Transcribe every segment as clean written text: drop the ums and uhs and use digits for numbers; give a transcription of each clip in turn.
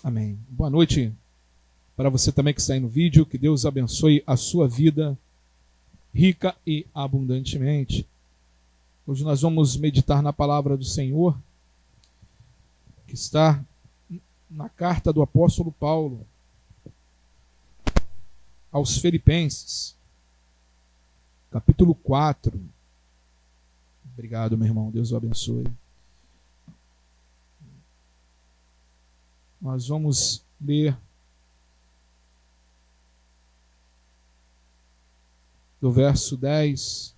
Amém. Boa noite para você também que está aí no vídeo. Que Deus abençoe a sua vida rica e abundantemente. Hoje nós vamos meditar na palavra do Senhor, que está na carta do apóstolo Paulo aos Filipenses, capítulo 4. Obrigado, meu irmão. Deus o abençoe. Nós vamos ler do verso 10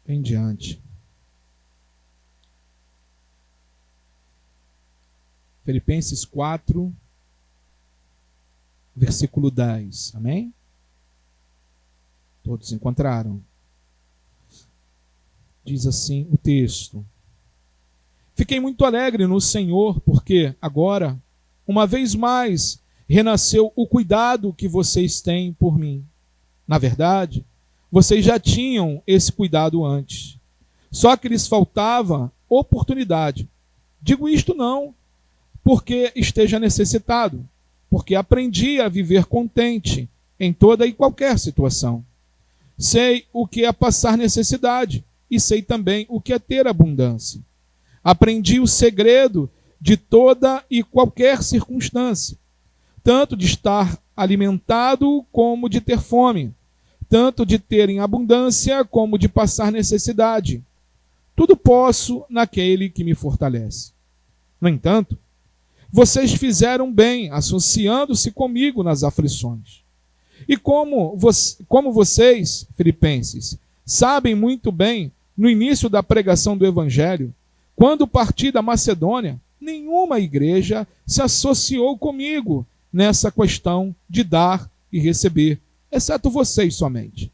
em diante. Filipenses 4, versículo 10. Amém? Todos encontraram? Diz assim o texto: Fiquei muito alegre no Senhor, porque agora, uma vez mais, renasceu o cuidado que vocês têm por mim. Na verdade, vocês já tinham esse cuidado antes, só que lhes faltava oportunidade. Digo isto não porque esteja necessitado, porque aprendi a viver contente em toda e qualquer situação. Sei o que é passar necessidade e sei também o que é ter abundância. Aprendi o segredo de toda e qualquer circunstância, tanto de estar alimentado como de ter fome, tanto de ter em abundância como de passar necessidade. Tudo posso naquele que me fortalece. No entanto, vocês fizeram bem associando-se comigo nas aflições. E como vocês, filipenses, sabem muito bem, no início da pregação do Evangelho, quando parti da Macedônia, nenhuma igreja se associou comigo nessa questão de dar e receber, exceto vocês somente.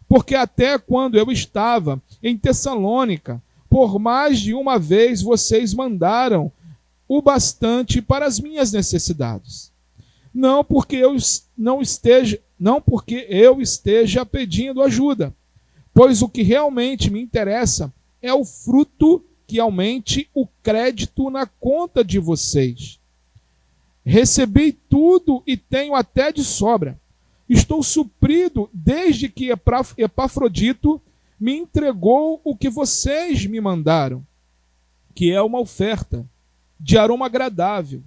Porque até quando eu estava em Tessalônica, por mais de uma vez vocês mandaram o bastante para as minhas necessidades. Não porque eu esteja pedindo ajuda, pois o que realmente me interessa é o fruto que aumente o crédito na conta de vocês. Recebi tudo e tenho até de sobra. Estou suprido desde que Epafrodito me entregou o que vocês me mandaram, que é uma oferta de aroma agradável,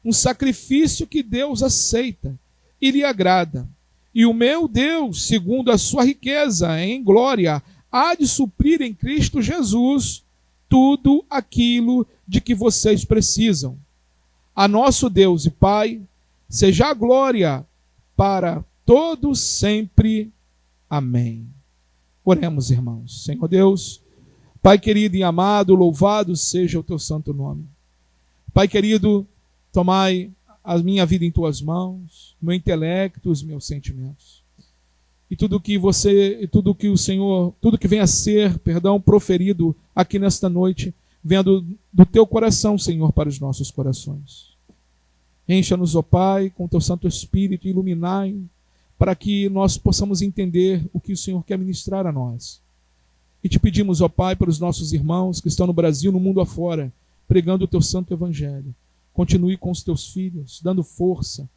um sacrifício que Deus aceita e lhe agrada. E o meu Deus, segundo a sua riqueza em glória, há de suprir em Cristo Jesus tudo aquilo de que vocês precisam. A nosso Deus e Pai, seja a glória para todos sempre. Amém. Oremos, irmãos. Senhor Deus, Pai querido e amado, louvado seja o teu santo nome. Pai querido, tomai a minha vida em tuas mãos, meu intelecto, os meus sentimentos. E tudo que o Senhor, tudo que venha a ser, proferido aqui nesta noite, venha do teu coração, Senhor, para os nossos corações. Encha-nos, ó Pai, com teu Santo Espírito, e iluminai, para que nós possamos entender o que o Senhor quer ministrar a nós. E te pedimos, ó Pai, para os nossos irmãos que estão no Brasil, no mundo afora, pregando o teu santo evangelho. Continue com os teus filhos, dando força,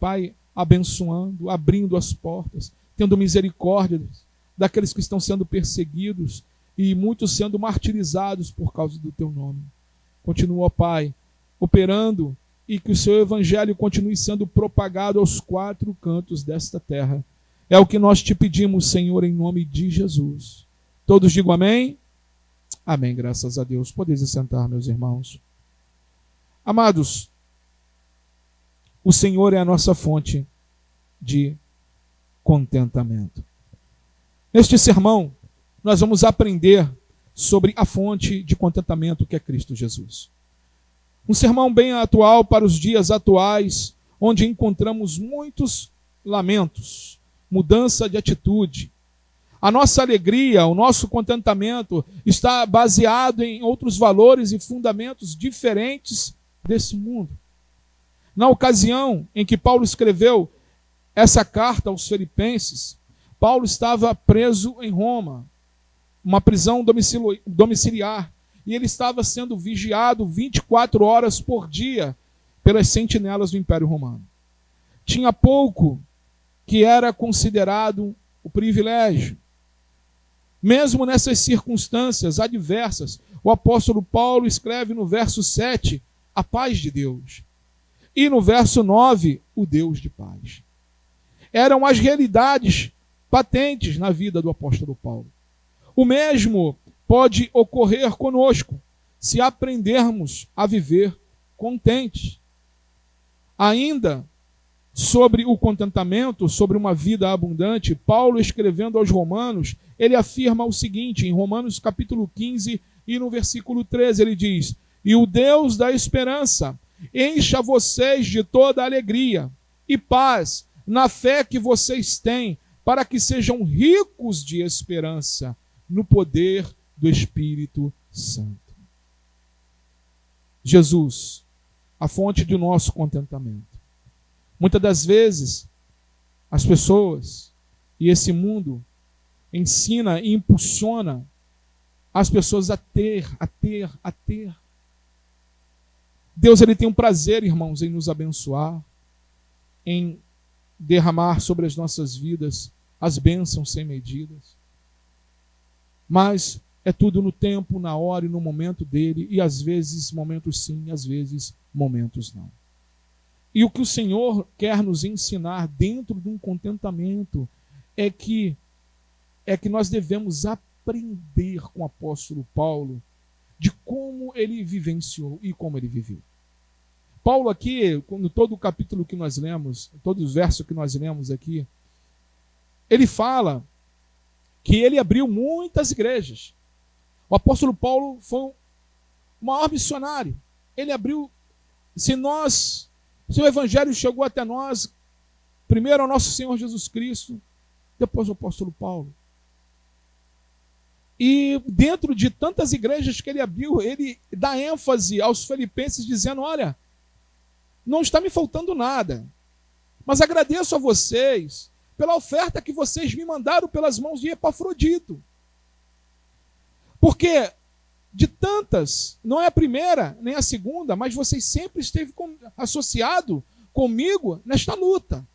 Pai, abençoando, abrindo as portas, tendo misericórdia daqueles que estão sendo perseguidos e muitos sendo martirizados por causa do teu nome. Continua, ó Pai, operando e que o seu evangelho continue sendo propagado aos quatro cantos desta terra. É o que nós te pedimos, Senhor, em nome de Jesus. Todos digam amém? Amém, graças a Deus. Podeis sentar, meus irmãos. Amados, o Senhor é a nossa fonte de contentamento. Neste sermão, nós vamos aprender sobre a fonte de contentamento que é Cristo Jesus. Um sermão bem atual para os dias atuais, onde encontramos muitos lamentos, mudança de atitude. A nossa alegria, o nosso contentamento está baseado em outros valores e fundamentos diferentes desse mundo. Na ocasião em que Paulo escreveu essa carta aos Filipenses, Paulo estava preso em Roma. uma prisão domiciliar, e ele estava sendo vigiado 24 horas por dia pelas sentinelas do Império Romano. Tinha pouco que era considerado o privilégio. Mesmo nessas circunstâncias adversas, o apóstolo Paulo escreve no verso 7, a paz de Deus. E no verso 9, o Deus de paz. Eram as realidades patentes na vida do apóstolo Paulo. O mesmo pode ocorrer conosco, se aprendermos a viver contentes. Ainda sobre o contentamento, sobre uma vida abundante, Paulo, escrevendo aos Romanos, ele afirma o seguinte, em Romanos capítulo 15 e no versículo 13, ele diz: e o Deus da esperança encha vocês de toda alegria e paz na fé que vocês têm, para que sejam ricos de esperança no poder do Espírito Santo. Jesus, a fonte do nosso contentamento. Muitas das vezes, as pessoas e esse mundo ensina e impulsiona as pessoas a ter. Deus, ele tem um prazer, irmãos, em nos abençoar, em derramar sobre as nossas vidas as bênçãos sem medidas. Mas é tudo no tempo, na hora e no momento dele, e às vezes momentos sim, às vezes momentos não. E o que o Senhor quer nos ensinar dentro de um contentamento é que nós devemos aprender com o apóstolo Paulo de como ele vivenciou e como ele viveu. Paulo aqui, no todo o capítulo que nós lemos, todos os versos que nós lemos aqui, ele fala que ele abriu muitas igrejas. O apóstolo Paulo foi o maior missionário. Ele abriu, se o evangelho chegou até nós, primeiro ao nosso Senhor Jesus Cristo, depois o apóstolo Paulo. E dentro de tantas igrejas que ele abriu, ele dá ênfase aos filipenses dizendo: olha, não está me faltando nada, mas agradeço a vocês pela oferta que vocês me mandaram pelas mãos de Epafrodito. Porque de tantas, não é a primeira nem a segunda, mas vocês sempre esteve associado comigo nesta luta.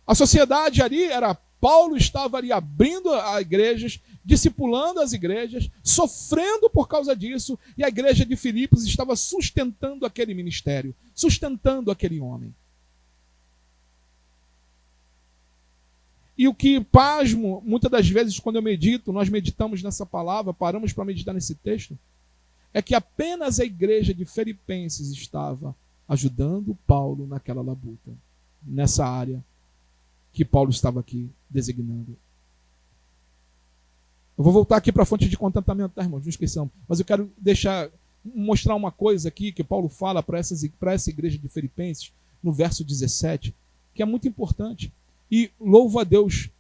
A sociedade ali era, Paulo estava ali abrindo as igrejas, discipulando as igrejas, sofrendo por causa disso, e a igreja de Filipos estava sustentando aquele ministério, sustentando aquele homem. E o que pasmo, muitas das vezes quando eu medito, nós meditamos nessa palavra, paramos para meditar nesse texto, é que apenas a igreja de Filipenses estava ajudando Paulo naquela labuta, nessa área que Paulo estava aqui designando. Eu vou voltar aqui para a fonte de contentamento, tá, irmãos? Não esqueçamos. Mas eu quero mostrar uma coisa aqui que Paulo fala para essa igreja de Filipenses, no verso 17, que é muito importante. E louvo a Deus,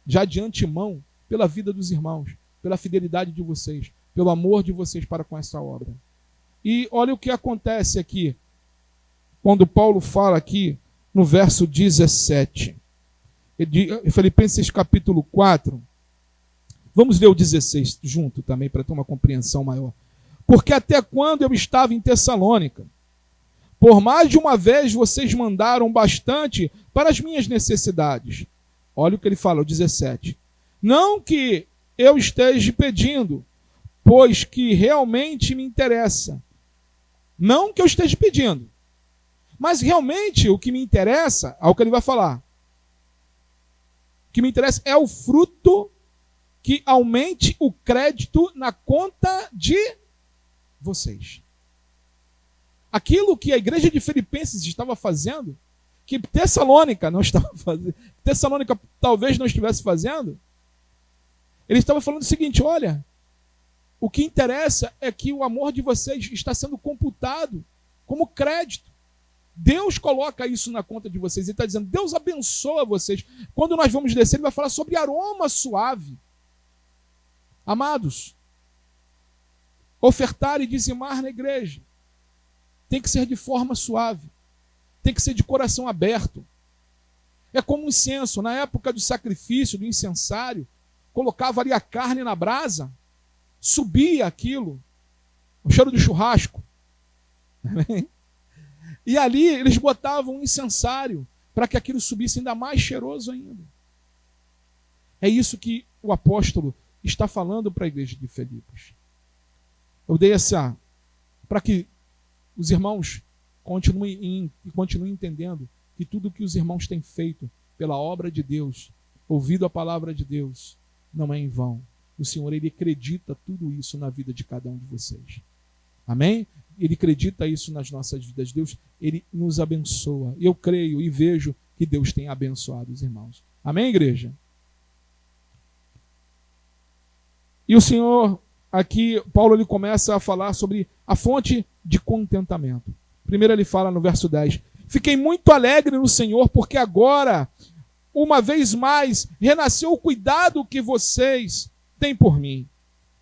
já de antemão, pela vida dos irmãos, pela fidelidade de vocês, pelo amor de vocês para com essa obra. E olha o que acontece aqui, quando Paulo fala aqui no verso 17. Filipenses capítulo 4. Vamos ler o 16 junto também, para ter uma compreensão maior. Porque até quando eu estava em Tessalônica, por mais de uma vez vocês mandaram bastante para as minhas necessidades. Olha o que ele fala, o 17. Não que eu esteja pedindo, pois que realmente me interessa. Não que eu esteja pedindo, mas realmente o que me interessa, é o que ele vai falar. O que me interessa é o fruto que aumente o crédito na conta de vocês. Aquilo que a igreja de Filipenses estava fazendo, que Tessalônica não estava fazendo, Tessalônica talvez não estivesse fazendo, ele estava falando o seguinte: olha, o que interessa é que o amor de vocês está sendo computado como crédito. Deus coloca isso na conta de vocês. Ele está dizendo, Deus abençoa vocês. Quando nós vamos descer, ele vai falar sobre aroma suave. Amados, ofertar e dizimar na igreja tem que ser de forma suave, tem que ser de coração aberto. É como um incenso. Na época do sacrifício, do incensário, colocava ali a carne na brasa, subia aquilo, o cheiro de churrasco. Amém? E ali eles botavam um incensário para que aquilo subisse ainda mais cheiroso ainda. É isso que o apóstolo está falando para a igreja de Filipos. Eu dei essa para que os irmãos continuem entendendo que tudo que os irmãos têm feito pela obra de Deus, ouvido a palavra de Deus, não é em vão. O Senhor, Ele acredita tudo isso na vida de cada um de vocês. Amém? Ele acredita isso nas nossas vidas. Deus, Ele nos abençoa. Eu creio e vejo que Deus tem abençoado os irmãos. Amém, igreja? E o Senhor, aqui, Paulo, ele começa a falar sobre a fonte de contentamento. Primeiro ele fala no verso 10. Fiquei muito alegre no Senhor, porque agora, uma vez mais, renasceu o cuidado que vocês têm por mim.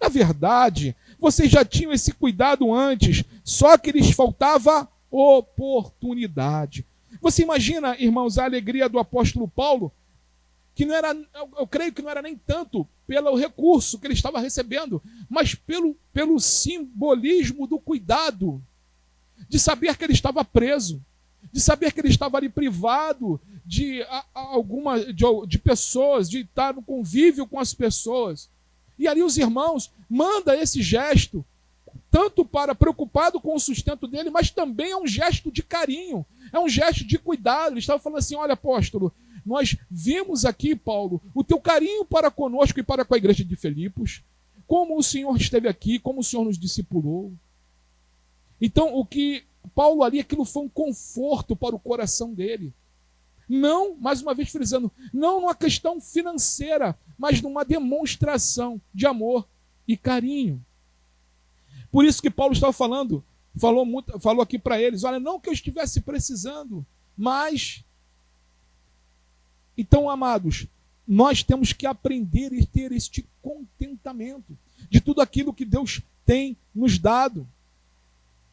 Na verdade, vocês já tinham esse cuidado antes, só que lhes faltava oportunidade. Você imagina, irmãos, a alegria do apóstolo Paulo, que não era, eu creio que não era nem tanto pelo recurso que ele estava recebendo, mas pelo simbolismo do cuidado, de saber que ele estava preso, de saber que ele estava ali privado de pessoas, de estar no convívio com as pessoas. E ali os irmãos mandam esse gesto, tanto para preocupado com o sustento dele, mas também é um gesto de carinho, é um gesto de cuidado. Ele estava falando assim: olha, apóstolo, nós vimos aqui, Paulo, o teu carinho para conosco e para com a igreja de Filipos, como o Senhor esteve aqui, como o Senhor nos discipulou. Então, o que Paulo ali, aquilo foi um conforto para o coração dele. Não, mais uma vez frisando, não numa questão financeira, mas numa demonstração de amor e carinho. Por isso que Paulo estava falou aqui para eles: olha, não que eu estivesse precisando, mas... Então, amados, nós temos que aprender e ter este contentamento de tudo aquilo que Deus tem nos dado.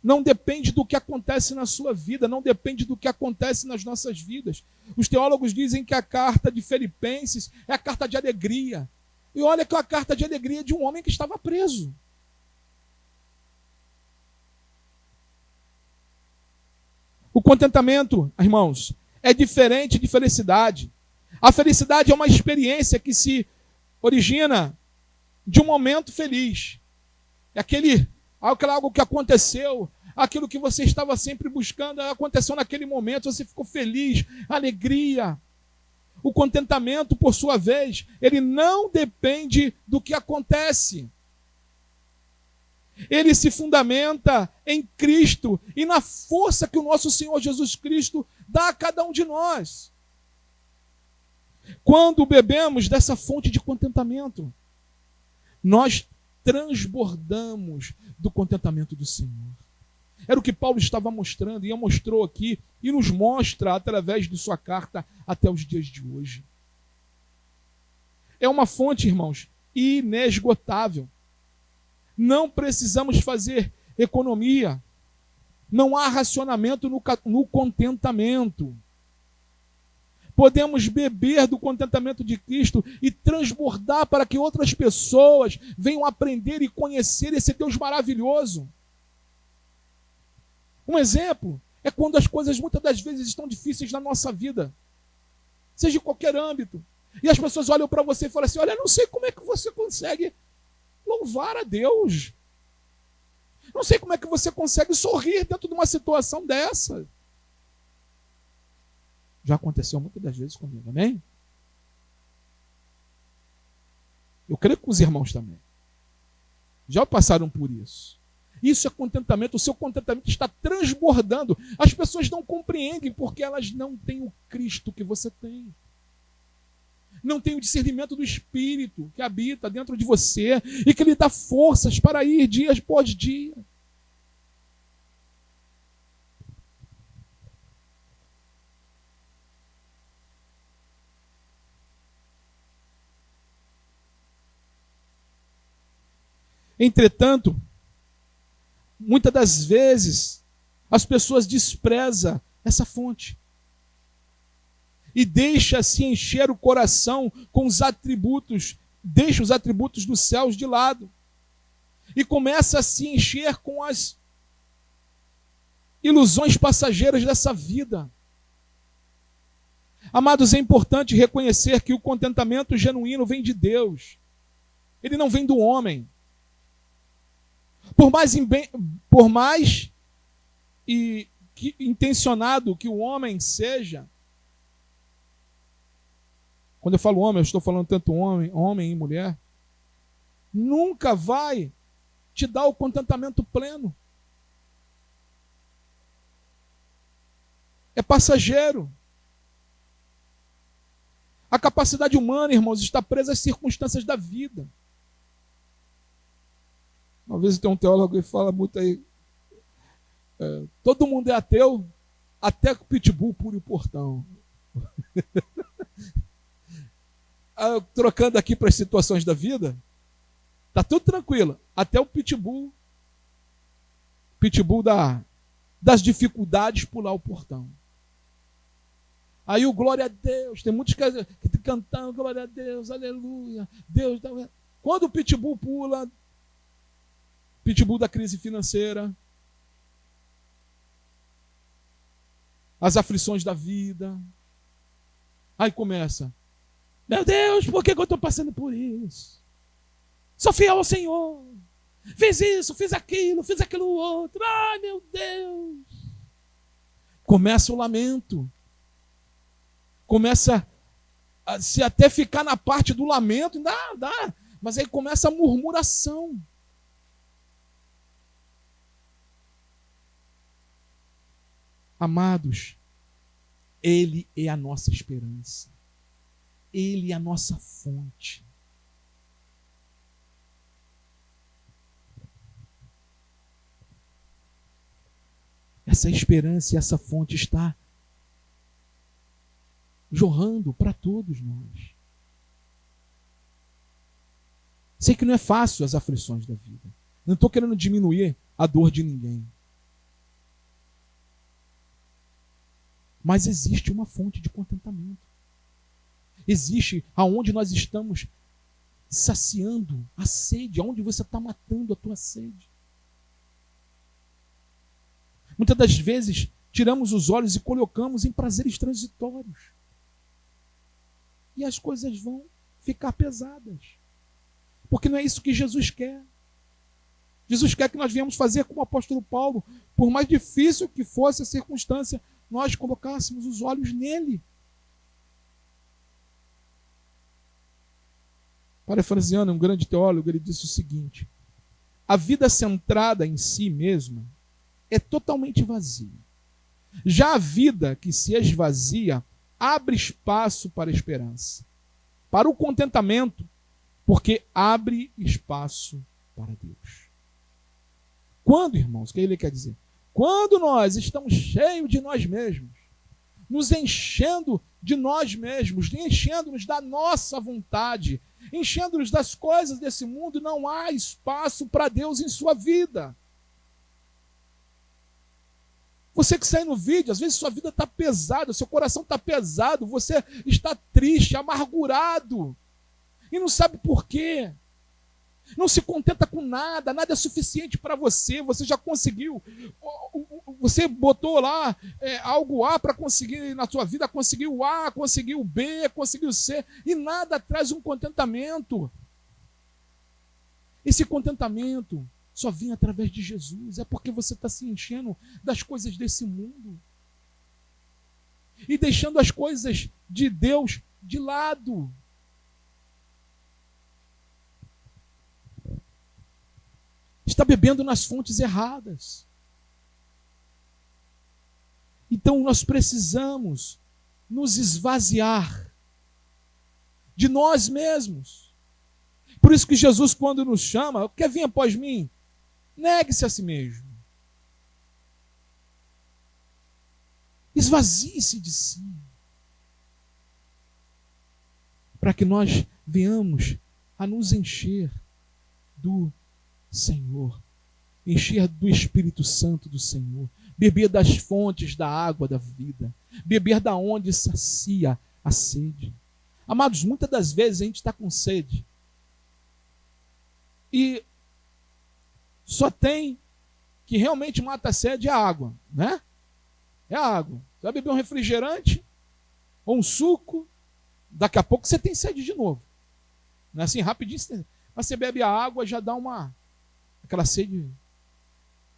Não depende do que acontece na sua vida, não depende do que acontece nas nossas vidas. Os teólogos dizem que a carta de Filipenses é a carta de alegria. E olha que é a carta de alegria de um homem que estava preso. O contentamento, irmãos, é diferente de felicidade. A felicidade é uma experiência que se origina de um momento feliz. É algo que aconteceu, aquilo que você estava sempre buscando, aconteceu naquele momento, você ficou feliz, alegria. O contentamento, por sua vez, ele não depende do que acontece. Ele se fundamenta em Cristo e na força que o nosso Senhor Jesus Cristo dá a cada um de nós. Quando bebemos dessa fonte de contentamento, nós transbordamos do contentamento do Senhor. Era o que Paulo estava mostrando, e mostrou aqui, e nos mostra através de sua carta até os dias de hoje. É uma fonte, irmãos, inesgotável. Não precisamos fazer economia. Não há racionamento no contentamento. Podemos beber do contentamento de Cristo e transbordar para que outras pessoas venham aprender e conhecer esse Deus maravilhoso. Um exemplo é quando as coisas muitas das vezes estão difíceis na nossa vida, seja em qualquer âmbito, e as pessoas olham para você e falam assim: olha, eu não sei como é que você consegue louvar a Deus. Não sei como é que você consegue sorrir dentro de uma situação dessa. Já aconteceu muitas das vezes comigo, amém? Eu creio que os irmãos também já passaram por isso. Isso é contentamento, o seu contentamento está transbordando. As pessoas não compreendem porque elas não têm o Cristo que você tem. Não tem o discernimento do Espírito que habita dentro de você e que lhe dá forças para ir dia após dia. Entretanto, muitas das vezes, as pessoas desprezam essa fonte e deixam-se encher o coração com os atributos deixa os atributos dos céus de lado e começa a se encher com as ilusões passageiras dessa vida. Amados, é importante reconhecer que o contentamento genuíno vem de Deus. Ele não vem do homem. Por mais intencionado que o homem seja, quando eu falo homem, eu estou falando tanto homem e mulher, nunca vai te dar o contentamento pleno. É passageiro. A capacidade humana, irmãos, está presa às circunstâncias da vida. Uma vez tem um teólogo que fala muito aí, todo mundo é ateu, até que o pitbull pule o portão. Trocando aqui para as situações da vida, está tudo tranquilo, até o pitbull das dificuldades pular o portão. Aí o glória a Deus, tem muitos que estão cantando glória a Deus, aleluia, Deus. Quando o pitbull pula, pitbull da crise financeira, as aflições da vida, aí começa, meu Deus, por que eu estou passando por isso? Sou fiel ao Senhor, fiz isso, fiz aquilo outro, ai meu Deus. Começa o lamento. Começa a se até ficar na parte do lamento, dá, mas aí começa a murmuração. Amados, Ele é a nossa esperança. Ele é a nossa fonte. Essa esperança e essa fonte está jorrando para todos nós. Sei que não é fácil as aflições da vida. Não estou querendo diminuir a dor de ninguém. Mas existe uma fonte de contentamento. Existe aonde nós estamos saciando a sede, aonde você está matando a tua sede. Muitas das vezes tiramos os olhos e colocamos em prazeres transitórios. E as coisas vão ficar pesadas. Porque não é isso que Jesus quer. Jesus quer que nós venhamos fazer como o apóstolo Paulo, por mais difícil que fosse a circunstância, nós colocássemos os olhos nele. Parafraseando um grande teólogo, ele disse o seguinte: a vida centrada em si mesma é totalmente vazia. Já a vida que se esvazia abre espaço para a esperança, para o contentamento, porque abre espaço para Deus. Quando, irmãos, o que ele quer dizer? Quando nós estamos cheios de nós mesmos, nos enchendo de nós mesmos, enchendo-nos da nossa vontade, enchendo-nos das coisas desse mundo, não há espaço para Deus em sua vida. Você que sai no vídeo, às vezes sua vida está pesada, seu coração está pesado, você está triste, amargurado, e não sabe por quê. Não se contenta com nada, nada é suficiente para você, você já conseguiu, você botou lá algo A para conseguir na sua vida, conseguiu A, conseguiu B, conseguiu C, e nada traz um contentamento. Esse contentamento só vem através de Jesus. É porque você está se enchendo das coisas desse mundo e deixando as coisas de Deus de lado. Está bebendo nas fontes erradas. Então nós precisamos nos esvaziar de nós mesmos. Por isso que Jesus, quando nos chama, quer vir após mim? Negue-se a si mesmo. Esvazie-se de si. Para que nós venhamos a nos encher do Senhor. Encher do Espírito Santo do Senhor. Beber das fontes da água da vida. Beber da onde sacia a sede. Amados, muitas das vezes a gente está com sede e só tem que realmente mata a sede é a água, né? É a água. Você vai beber um refrigerante ou um suco, daqui a pouco você tem sede de novo. Não é assim, rapidinho. Mas você bebe a água, já dá aquela sede.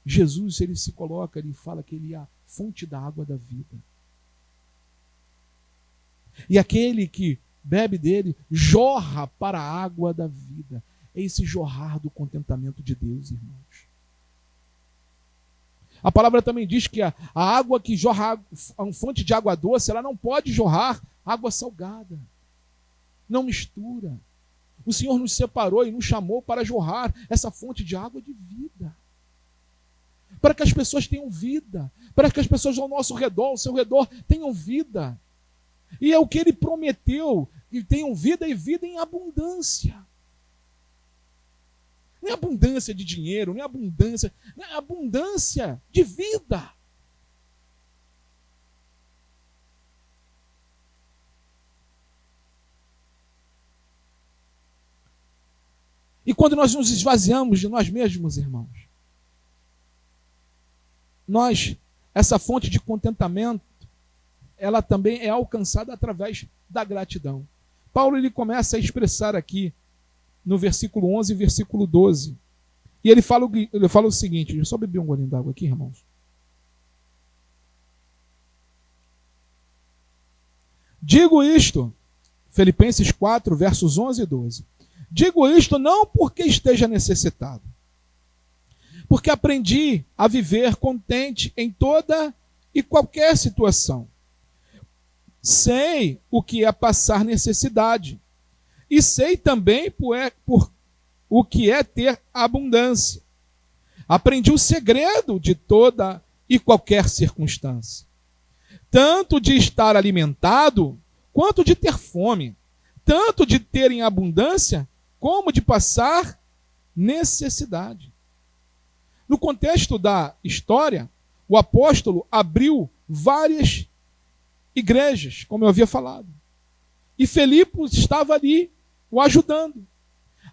Jesus, ele se coloca, ele fala que ele é a fonte da água da vida. E aquele que bebe dele, jorra para a água da vida. É esse jorrar do contentamento de Deus, irmãos. A palavra também diz que a água que jorra, a fonte de água doce, ela não pode jorrar água salgada. Não mistura. O Senhor nos separou e nos chamou para jorrar essa fonte de água de vida. Para que as pessoas tenham vida. Para que as pessoas ao nosso redor, ao seu redor, tenham vida. E é o que ele prometeu, que tenham vida e vida em abundância. Não é abundância de dinheiro, não é abundância de vida. E quando nós nos esvaziamos de nós mesmos, irmãos, essa fonte de contentamento, ela também é alcançada através da gratidão. Paulo ele começa a expressar aqui, no versículo 11 e versículo 12. E ele fala o seguinte, deixa eu só beber um golinho d'água aqui, irmãos. Digo isto, Filipenses 4, versos 11 e 12. Digo isto não porque esteja necessitado, porque aprendi a viver contente em toda e qualquer situação. Sei o que é passar necessidade, e sei também por o que é ter abundância. Aprendi o segredo de toda e qualquer circunstância, tanto de estar alimentado, quanto de ter fome, tanto de ter em abundância, como de passar necessidade. No contexto da história, o apóstolo abriu várias igrejas, como eu havia falado. E Filipos estava ali, o ajudando.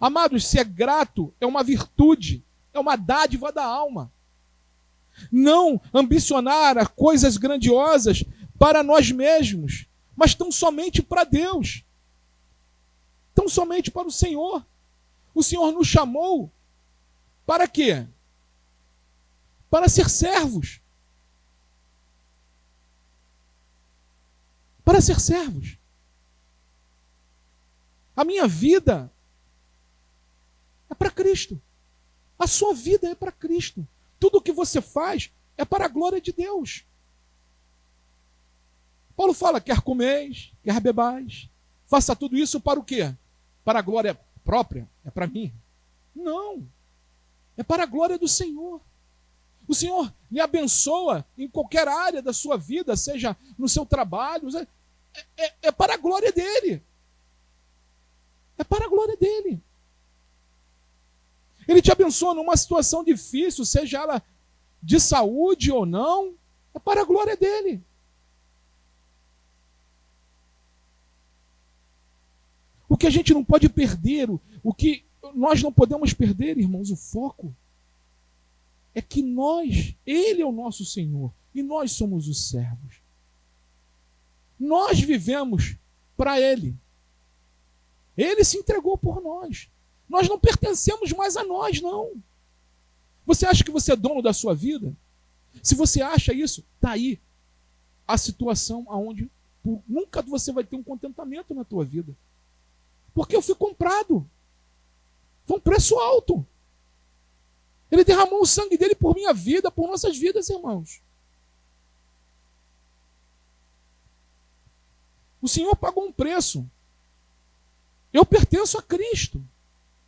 Amados, ser grato é uma virtude, é uma dádiva da alma. Não ambicionar a coisas grandiosas para nós mesmos, mas tão somente para Deus. Tão somente para o Senhor. O Senhor nos chamou para quê? Para ser servos. Para ser servos. A minha vida é para Cristo. A sua vida é para Cristo. Tudo o que você faz é para a glória de Deus. Paulo fala, quer comeis, quer bebais, faça tudo isso para o quê? Para a glória própria? É para mim? Não. É para a glória do Senhor. O Senhor lhe abençoa em qualquer área da sua vida, seja no seu trabalho, é para a glória dele. É para a glória dele. Ele te abençoa numa situação difícil, seja ela de saúde ou não, é para a glória dele. O que a gente não pode perder, o que nós não podemos perder, irmãos, o foco é que ele é o nosso Senhor e nós somos os servos. Nós vivemos para Ele. Ele se entregou por nós. Nós não pertencemos mais a nós, não. Você acha que você é dono da sua vida? Se você acha isso, está aí a situação onde nunca você vai ter um contentamento na tua vida. Porque eu fui comprado. Foi um preço alto. Ele derramou o sangue dele por minha vida, por nossas vidas, irmãos. O Senhor pagou um preço. Eu pertenço a Cristo.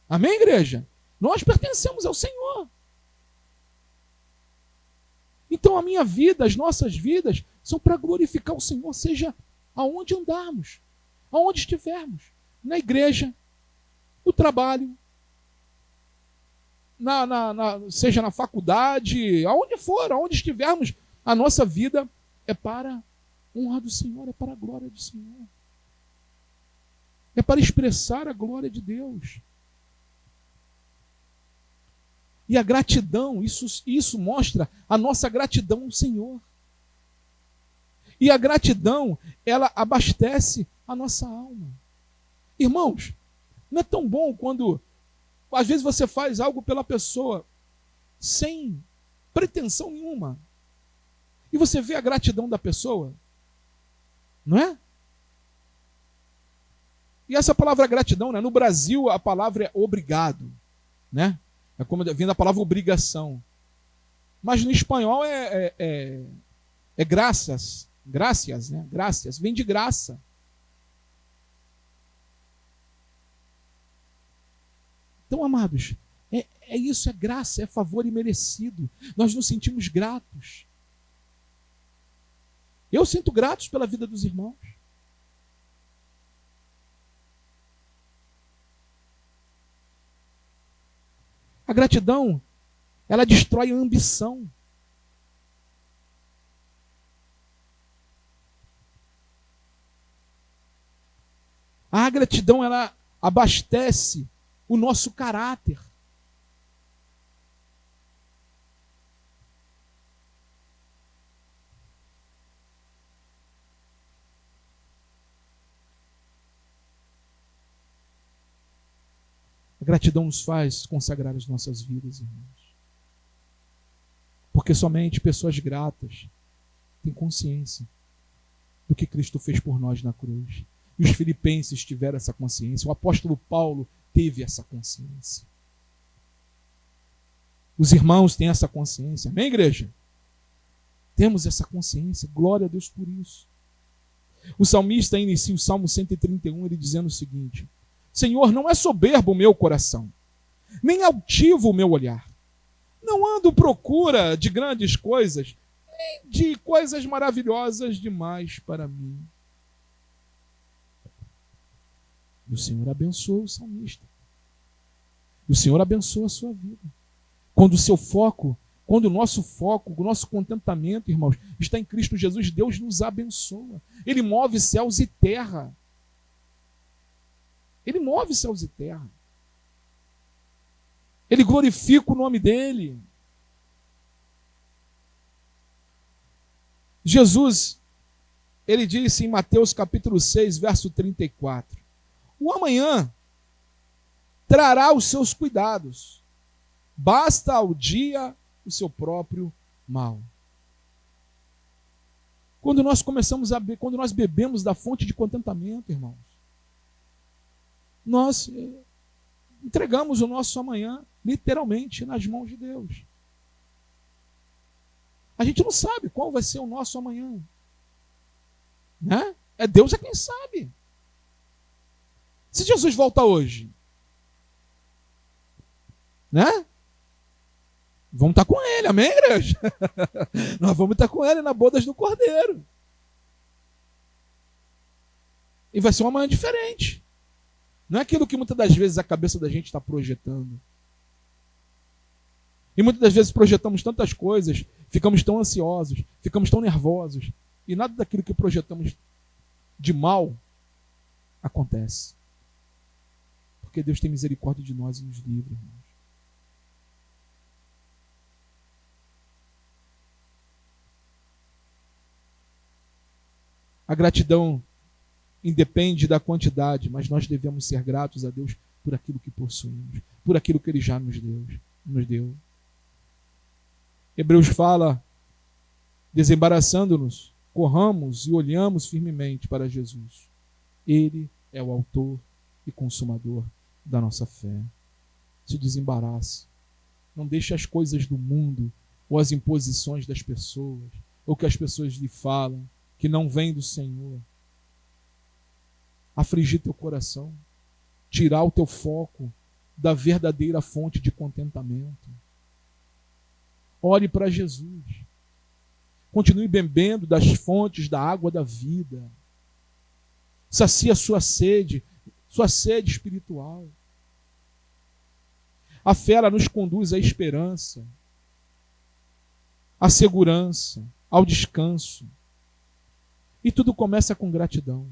Amém, igreja? Nós pertencemos ao Senhor. Então a minha vida, as nossas vidas, são para glorificar o Senhor, seja aonde andarmos, aonde estivermos, na igreja, no trabalho, seja na faculdade, aonde for, aonde estivermos, a nossa vida é para a honra do Senhor, é para a glória do Senhor. É para expressar a glória de Deus. E a gratidão, isso mostra a nossa gratidão ao Senhor. E a gratidão, ela abastece a nossa alma. Irmãos, não é tão bom quando, às vezes, você faz algo pela pessoa sem pretensão nenhuma. E você vê a gratidão da pessoa, não é? E essa palavra gratidão, né? No Brasil a palavra é obrigado, né? É como vem da palavra obrigação. Mas no espanhol é graças, gracias, né? Gracias, vem de graça. Então, amados, é isso, é graça, é favor imerecido. Nós nos sentimos gratos. Eu sinto gratos pela vida dos irmãos. A gratidão, ela destrói a ambição. A gratidão, ela abastece o nosso caráter. A gratidão nos faz consagrar as nossas vidas, irmãos. Porque somente pessoas gratas têm consciência do que Cristo fez por nós na cruz. E os filipenses tiveram essa consciência. O apóstolo Paulo teve essa consciência. Os irmãos têm essa consciência. Amém, igreja? Temos essa consciência. Glória a Deus por isso. O salmista inicia o Salmo 131, ele dizendo o seguinte: Senhor, não é soberbo o meu coração, nem altivo o meu olhar. Não ando à procura de grandes coisas, nem de coisas maravilhosas demais para mim. E o Senhor abençoa o salmista. E o Senhor abençoa a sua vida. Quando o nosso foco, o nosso contentamento, irmãos, está em Cristo Jesus, Deus nos abençoa. Ele move céus e terra. Ele move céus e terra. Ele glorifica o nome dele. Jesus, ele disse em Mateus capítulo 6, verso 34, o amanhã trará os seus cuidados, basta ao dia o seu próprio mal. Quando nós quando nós bebemos da fonte de contentamento, irmãos, nós entregamos o nosso amanhã, literalmente, nas mãos de Deus. A gente não sabe qual vai ser o nosso amanhã, né? Deus é quem sabe. Se Jesus volta hoje, né? Vamos estar com ele, amém, igreja? Nós vamos estar com ele na bodas do Cordeiro. E vai ser uma manhã diferente. Não é aquilo que muitas das vezes a cabeça da gente está projetando. E muitas das vezes projetamos tantas coisas, ficamos tão ansiosos, ficamos tão nervosos, e nada daquilo que projetamos de mal acontece. Porque Deus tem misericórdia de nós e nos livra, irmãos. A gratidão independe da quantidade, mas nós devemos ser gratos a Deus por aquilo que possuímos, por aquilo que Ele já nos deu. Hebreus fala, desembaraçando-nos, corramos e olhamos firmemente para Jesus. Ele é o autor e consumador da nossa fé. Se desembarace. Não deixe as coisas do mundo, ou as imposições das pessoas, ou que as pessoas lhe falam, que não vem do Senhor, afligir teu coração, tirar o teu foco da verdadeira fonte de contentamento. Olhe para Jesus. Continue bebendo das fontes da água da vida. Sacia sua sede espiritual. A fé, ela nos conduz à esperança, à segurança, ao descanso. E tudo começa com gratidão.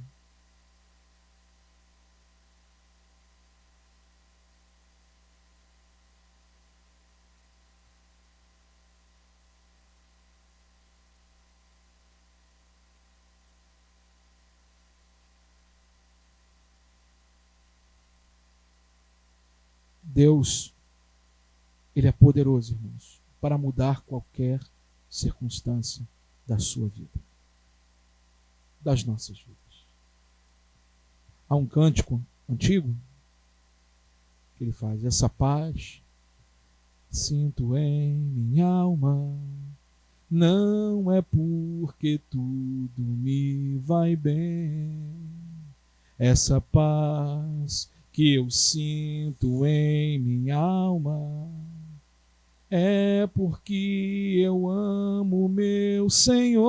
Deus, Ele é poderoso, irmãos, para mudar qualquer circunstância da sua vida, das nossas vidas. Há um cântico antigo que ele faz: essa paz sinto em minha alma, não é porque tudo me vai bem. Essa paz que eu sinto em minha alma é porque eu amo meu Senhor.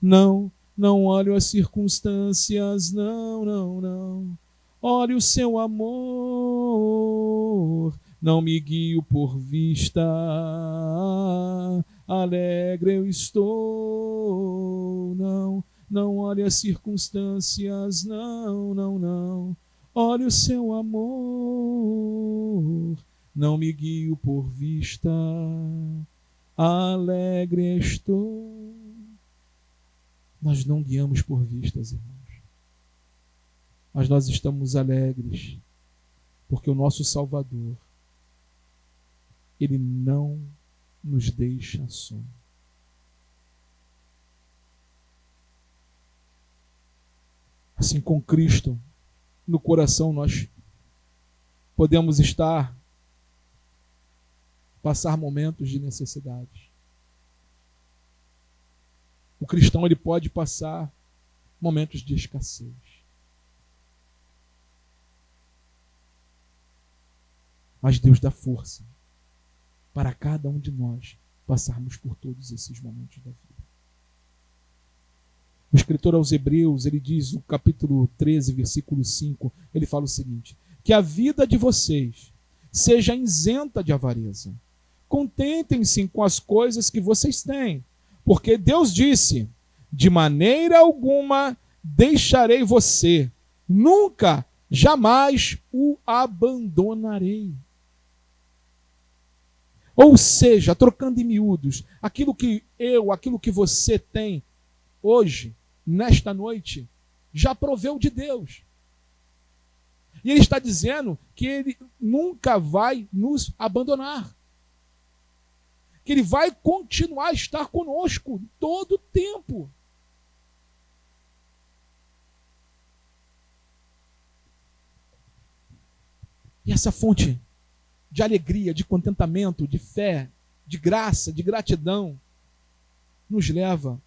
Não olho as circunstâncias, não. Olhe o seu amor, não me guio por vista, alegre eu estou. Não olhe as circunstâncias, não. Olhe o seu amor, não me guio por vista, alegre estou. Nós não guiamos por vistas, irmãos. Mas nós estamos alegres, porque o nosso Salvador, Ele não nos deixa só. Assim, com Cristo no coração, nós podemos passar momentos de necessidade. O cristão, ele pode passar momentos de escassez. Mas Deus dá força para cada um de nós passarmos por todos esses momentos da vida. O escritor aos Hebreus, ele diz no capítulo 13, versículo 5, ele fala o seguinte: que a vida de vocês seja isenta de avareza. Contentem-se com as coisas que vocês têm, porque Deus disse: de maneira alguma deixarei você, nunca, jamais o abandonarei. Ou seja, trocando em miúdos, aquilo que você tem hoje, nesta noite, já proveu de Deus. E Ele está dizendo que Ele nunca vai nos abandonar. Que Ele vai continuar a estar conosco todo o tempo. E essa fonte de alegria, de contentamento, de fé, de graça, de gratidão, nos leva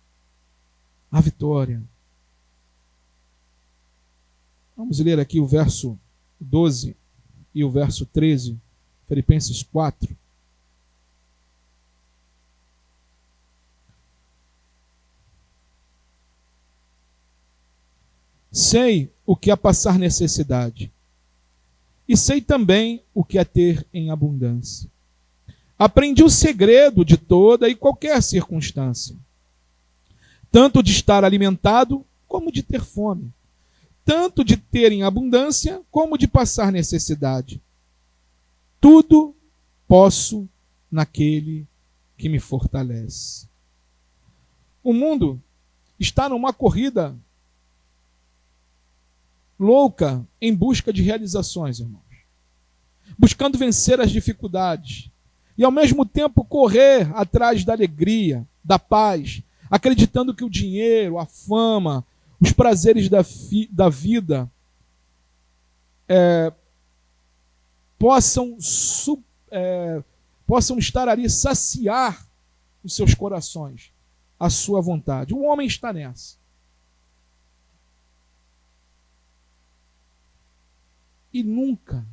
à vitória. Vamos ler aqui o verso 12 e o verso 13, Filipenses 4. Sei o que é passar necessidade, e sei também o que é ter em abundância. Aprendi o segredo de toda e qualquer circunstância, tanto de estar alimentado como de ter fome, tanto de ter em abundância como de passar necessidade. Tudo posso naquele que me fortalece. O mundo está numa corrida louca em busca de realizações, irmãos. Buscando vencer as dificuldades e ao mesmo tempo correr atrás da alegria, da paz, acreditando que o dinheiro, a fama, os prazeres da vida possam estar ali, saciar os seus corações, a sua vontade. O homem está nessa. E nunca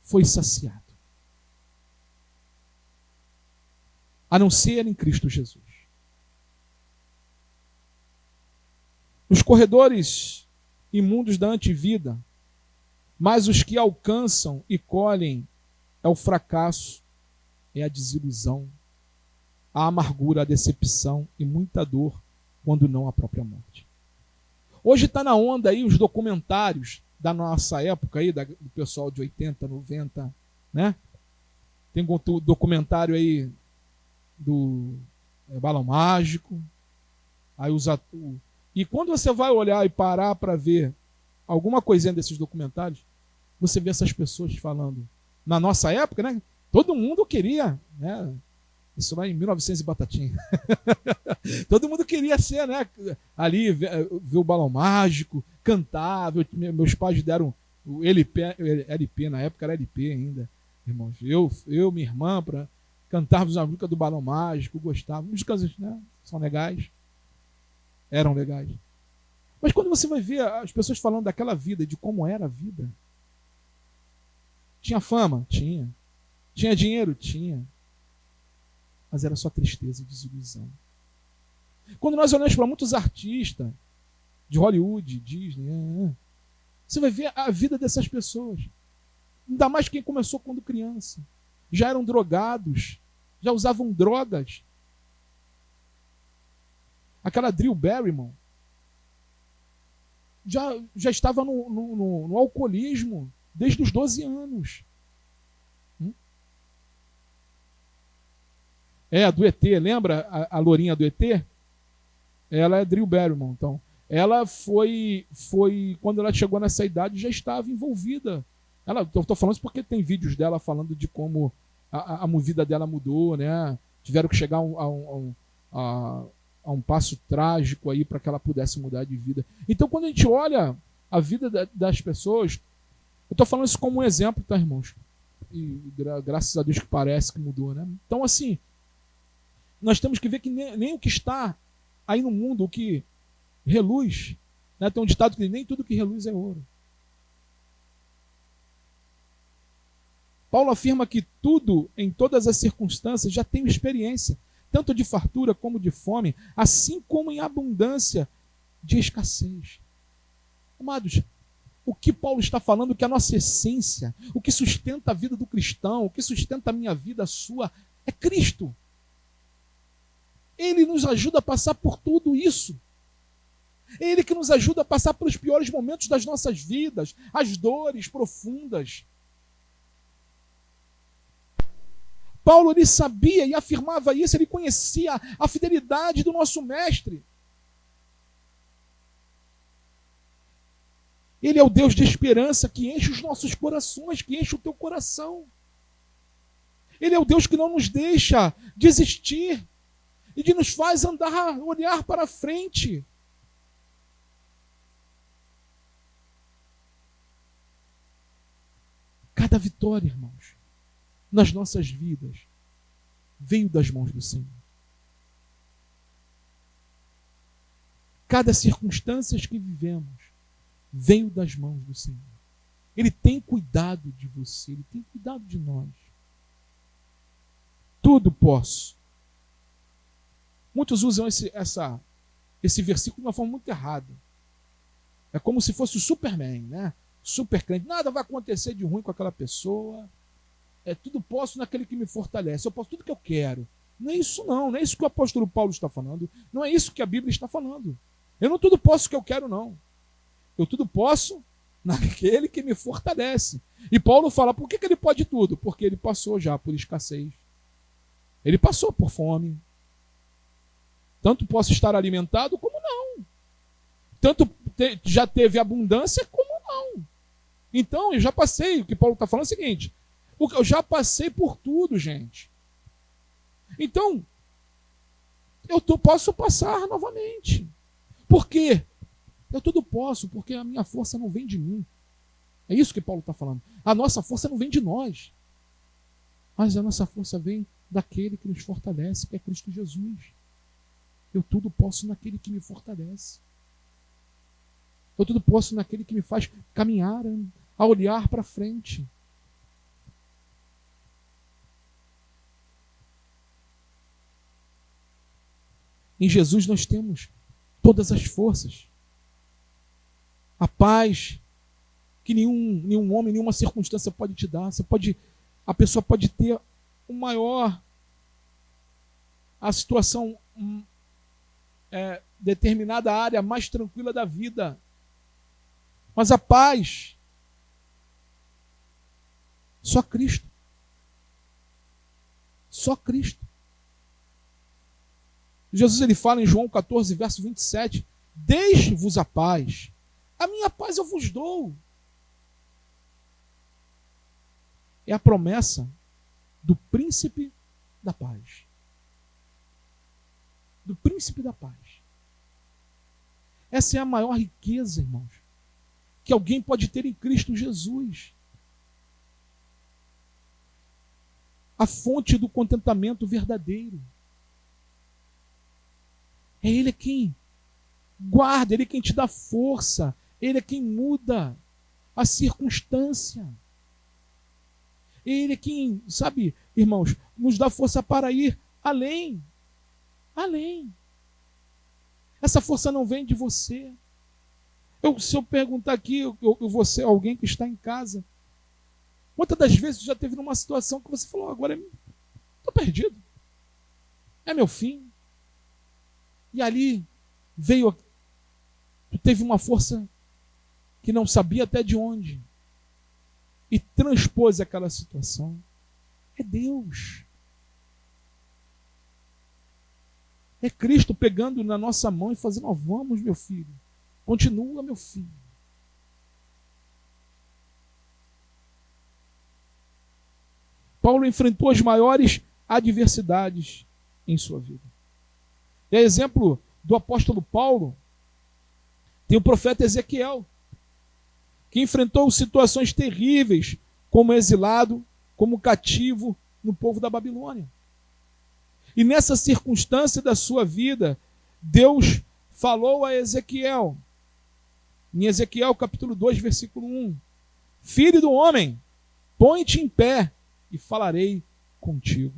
foi saciado, a não ser em Cristo Jesus. Os corredores imundos da antivida, mas os que alcançam e colhem é o fracasso, é a desilusão, a amargura, a decepção e muita dor, quando não a própria morte. Hoje está na onda aí os documentários da nossa época aí, do pessoal de 80, 90, né? Tem um documentário aí do Balão Mágico, aí e quando você vai olhar e parar para ver alguma coisinha desses documentários, você vê essas pessoas falando. Na nossa época, né? Todo mundo queria, né? Isso lá em 1900 e batatinha. Todo mundo queria ser, né? Ali, ver o balão mágico, cantar. Meus pais deram o LP, na época era LP ainda, irmãos. Minha irmã, para cantarmos a música do balão mágico, gostávamos. Músicas, né? São legais. Eram legais. Mas quando você vai ver as pessoas falando daquela vida, de como era a vida, tinha fama? Tinha. Tinha dinheiro? Tinha. Mas era só tristeza e desilusão. Quando nós olhamos para muitos artistas de Hollywood, Disney, você vai ver a vida dessas pessoas. Ainda mais quem começou quando criança. Já eram drogados, já usavam drogas. Aquela Drew Barrymore já estava no alcoolismo desde os 12 anos. A do ET, lembra a lourinha do ET? Ela é Drew Barrymore, então. Ela foi quando ela chegou nessa idade, já estava envolvida. Estou falando isso porque tem vídeos dela falando de como a vida dela mudou, né? Tiveram que chegar a um passo trágico aí para que ela pudesse mudar de vida. Então, quando a gente olha a vida das pessoas, eu estou falando isso como um exemplo, tá, irmãos? E graças a Deus que parece que mudou, né? Então, assim, nós temos que ver que nem o que está aí no mundo, o que reluz, né? Tem um ditado que diz, nem tudo que reluz é ouro. Paulo afirma que tudo, em todas as circunstâncias, já tem experiência, tanto de fartura como de fome, assim como em abundância de escassez. Amados, o que Paulo está falando, que a nossa essência, o que sustenta a vida do cristão, o que sustenta a minha vida, a sua, é Cristo. Ele nos ajuda a passar por tudo isso. É Ele que nos ajuda a passar pelos piores momentos das nossas vidas, as dores profundas. Paulo, ele sabia e afirmava isso, ele conhecia a fidelidade do nosso mestre. Ele é o Deus de esperança que enche os nossos corações, que enche o teu coração. Ele é o Deus que não nos deixa desistir e que nos faz olhar para frente. Cada vitória, irmãos, nas nossas vidas, veio das mãos do Senhor. Cada circunstância que vivemos veio das mãos do Senhor. Ele tem cuidado de você, Ele tem cuidado de nós. Tudo posso. Muitos usam esse versículo de uma forma muito errada. É como se fosse o Superman, né? Super crente. Nada vai acontecer de ruim com aquela pessoa. Tudo posso naquele que me fortalece. Eu posso tudo que eu quero. Não é isso não é isso que o apóstolo Paulo está falando. Não é isso que a Bíblia está falando. Eu não tudo posso o que eu quero, não. Eu tudo posso naquele que me fortalece. E Paulo fala, por que ele pode tudo? Porque ele passou já por escassez. Ele passou por fome. Tanto posso estar alimentado como não. Tanto já teve abundância como não. Então, eu já passei. O que Paulo está falando é o seguinte, eu já passei por tudo, gente. Então, posso passar novamente. Por quê? Eu tudo posso, porque a minha força não vem de mim. É isso que Paulo está falando. A nossa força não vem de nós. Mas a nossa força vem daquele que nos fortalece, que é Cristo Jesus. Eu tudo posso naquele que me fortalece. Eu tudo posso naquele que me faz caminhar, a olhar para frente. Em Jesus nós temos todas as forças. A paz que nenhum homem, nenhuma circunstância pode te dar. A pessoa pode ter a situação, determinada área mais tranquila da vida. Mas a paz, só Cristo. Só Cristo. Jesus ele fala em João 14, verso 27, deixe-vos a paz. A minha paz eu vos dou. é a promessa do príncipe da paz. Do príncipe da paz. Essa é a maior riqueza, irmãos, que alguém pode ter em Cristo Jesus. A fonte do contentamento verdadeiro. É Ele quem guarda, Ele quem te dá força, Ele é quem muda a circunstância. Ele é quem, sabe, irmãos, nos dá força para ir além. Além. Essa força não vem de você. Se eu perguntar aqui, você, alguém que está em casa, quantas das vezes já teve numa situação que você falou, agora estou perdido. É meu fim. E ali teve uma força que não sabia até de onde. E transpôs aquela situação. É Deus. É Cristo pegando na nossa mão e fazendo, vamos, meu filho. Continua, meu filho. Paulo enfrentou as maiores adversidades em sua vida. E a exemplo do apóstolo Paulo, tem o profeta Ezequiel, que enfrentou situações terríveis, como exilado, como cativo no povo da Babilônia. E nessa circunstância da sua vida, Deus falou a Ezequiel, em Ezequiel capítulo 2, versículo 1, Filho do homem, põe-te em pé e falarei contigo.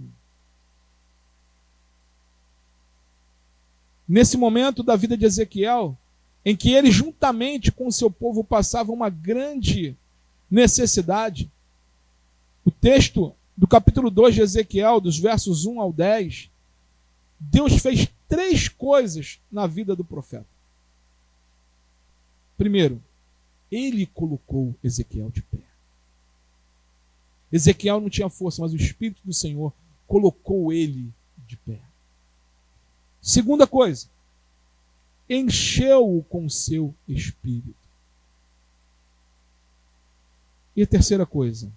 Nesse momento da vida de Ezequiel, em que ele juntamente com o seu povo passava uma grande necessidade, o texto do capítulo 2 de Ezequiel, dos versos 1 ao 10, Deus fez 3 coisas na vida do profeta. Primeiro, ele colocou Ezequiel de pé. Ezequiel não tinha força, mas o Espírito do Senhor colocou ele de pé. Segunda coisa, encheu-o com seu Espírito. E a terceira coisa,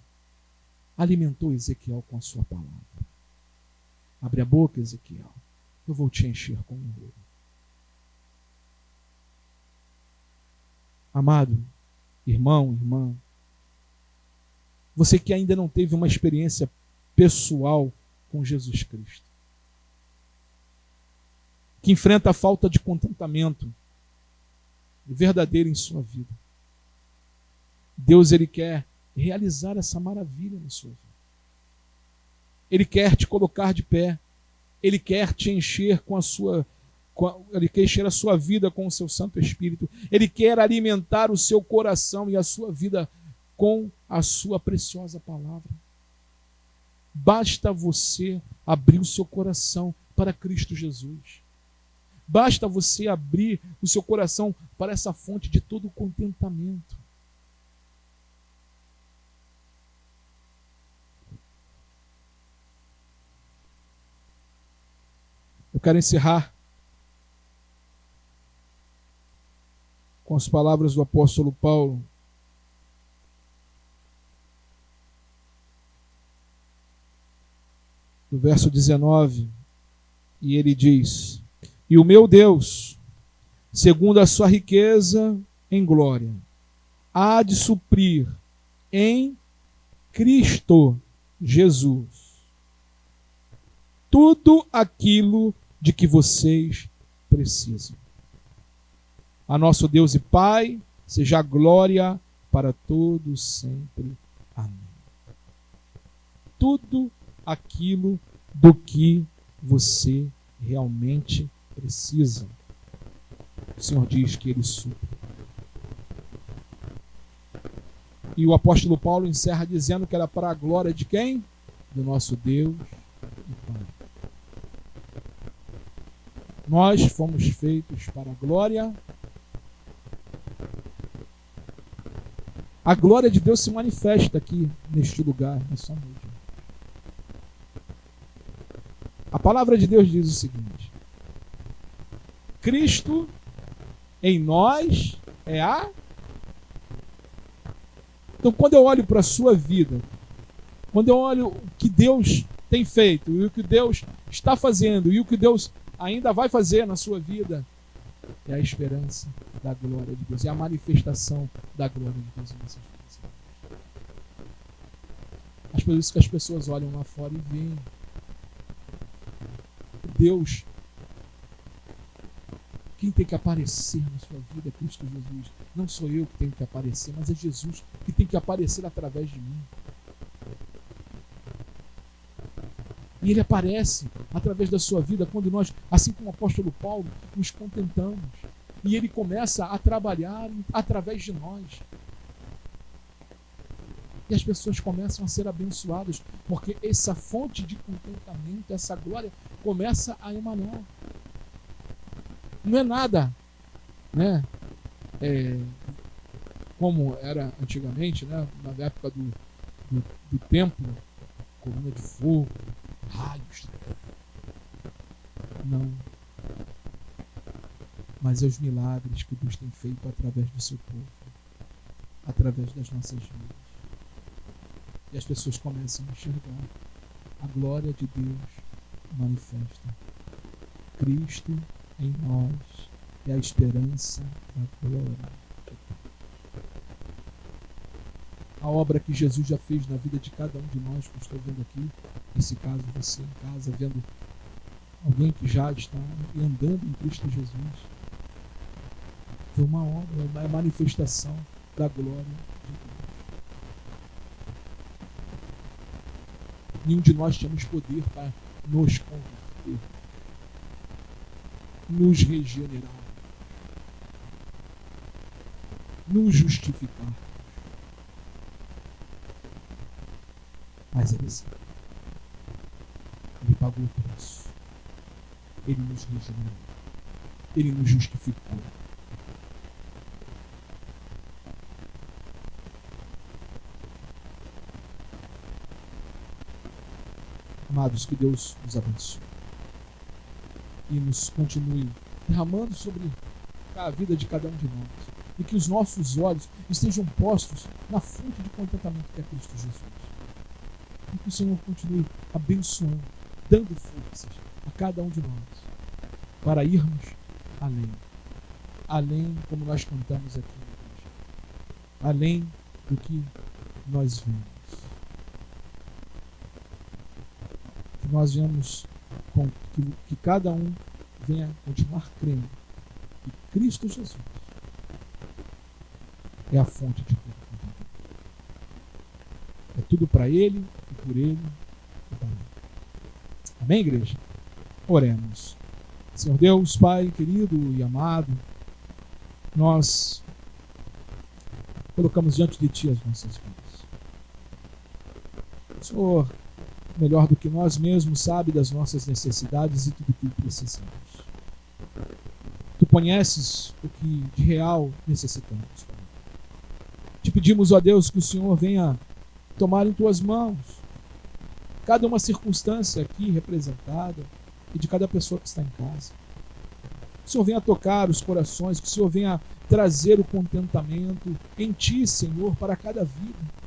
alimentou Ezequiel com a sua palavra. Abre a boca, Ezequiel, eu vou te encher com o ouro. Amado, irmão, irmã, você que ainda não teve uma experiência pessoal com Jesus Cristo, que enfrenta a falta de contentamento verdadeiro em sua vida, Deus, Ele quer realizar essa maravilha na sua vida. Ele quer te colocar de pé, Ele quer te encher Ele quer encher a sua vida com o seu Santo Espírito, Ele quer alimentar o seu coração e a sua vida com a sua preciosa palavra. Basta você abrir o seu coração para Cristo Jesus. Basta você abrir o seu coração para essa fonte de todo contentamento. Eu quero encerrar com as palavras do apóstolo Paulo. Do verso 19, e ele diz: E o meu Deus, segundo a sua riqueza em glória, há de suprir em Cristo Jesus tudo aquilo de que vocês precisam. A nosso Deus e Pai seja a glória para todos sempre. Amém. Tudo aquilo do que você realmente precisa, o Senhor diz que Ele supre. E o apóstolo Paulo encerra dizendo que era para a glória de quem? Do nosso Deus e Pai. Nós fomos feitos para a glória. A glória de Deus se manifesta aqui neste lugar, nessa noite. A palavra de Deus diz o seguinte: Cristo em nós é a... Então, quando eu olho para a sua vida, quando eu olho o que Deus tem feito, e o que Deus está fazendo, e o que Deus ainda vai fazer na sua vida, é a esperança da glória de Deus, é a manifestação da glória de Deus em nossas vidas. É por isso que as pessoas olham lá fora e veem Deus. Quem tem que aparecer na sua vida é Cristo Jesus. Não sou eu que tenho que aparecer, mas é Jesus que tem que aparecer através de mim. E Ele aparece através da sua vida quando nós, assim como o apóstolo Paulo, nos contentamos. E Ele começa a trabalhar através de nós. E as pessoas começam a ser abençoadas, porque essa fonte de contentamento, essa glória, começa a emanar. Não é nada, né? Como era antigamente, né? Na época do templo, coluna de fogo, raios. Não. Mas é os milagres que Deus tem feito através do seu povo, através das nossas vidas. E as pessoas começam a enxergar a glória de Deus manifesta. Cristo em nós é a esperança da glória. A obra que Jesus já fez na vida de cada um de nós, que eu estou vendo aqui, nesse caso você em casa, vendo alguém que já está andando em Cristo Jesus, foi uma obra, uma manifestação da glória de Deus. Nenhum de nós temos poder para nos converter, nos regenerar, nos justificar. Mas Ele sabe. Ele pagou o preço. Ele nos regenerou. Ele nos justificou. Amados, que Deus nos abençoe e nos continue derramando sobre a vida de cada um de nós, e que os nossos olhos estejam postos na fonte de contentamento que é Cristo Jesus, e que o Senhor continue abençoando, dando forças a cada um de nós para irmos além como nós cantamos aqui, além do que nós vemos. Que nós venhamos que cada um venha continuar crendo que Cristo Jesus é a fonte de tudo. É tudo para Ele, e por Ele, e para Ele. Amém, igreja? Oremos. Senhor Deus, Pai querido e amado, nós colocamos diante de Ti as nossas vidas. Senhor, melhor do que nós mesmos, sabe das nossas necessidades e tudo o que precisamos. Tu conheces o que de real necessitamos. Te pedimos, ó Deus, que o Senhor venha tomar em Tuas mãos cada uma circunstância aqui representada e de cada pessoa que está em casa. Que o Senhor venha tocar os corações, que o Senhor venha trazer o contentamento em Ti, Senhor, para cada vida.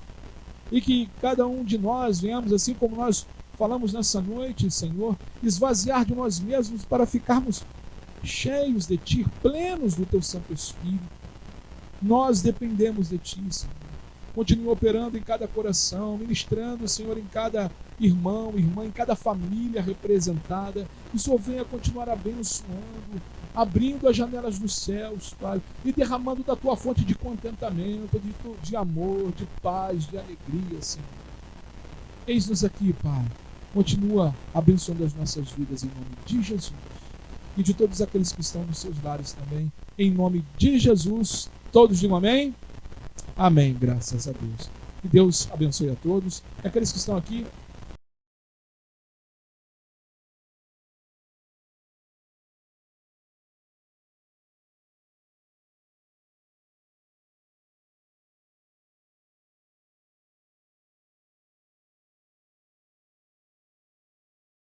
E que cada um de nós venhamos, assim como nós falamos nessa noite, Senhor, esvaziar de nós mesmos para ficarmos cheios de Ti, plenos do Teu Santo Espírito. Nós dependemos de Ti, Senhor. Continua operando em cada coração, ministrando, Senhor, em cada irmão, irmã, em cada família representada. Que o Senhor venha continuar abençoando, abrindo as janelas dos céus, Pai, e derramando da Tua fonte de contentamento, de amor, de paz, de alegria, Senhor. Eis-nos aqui, Pai. Continua abençoando as nossas vidas em nome de Jesus. E de todos aqueles que estão nos seus lares também, em nome de Jesus. Todos digam amém? Amém, graças a Deus. Que Deus abençoe a todos. E aqueles que estão aqui,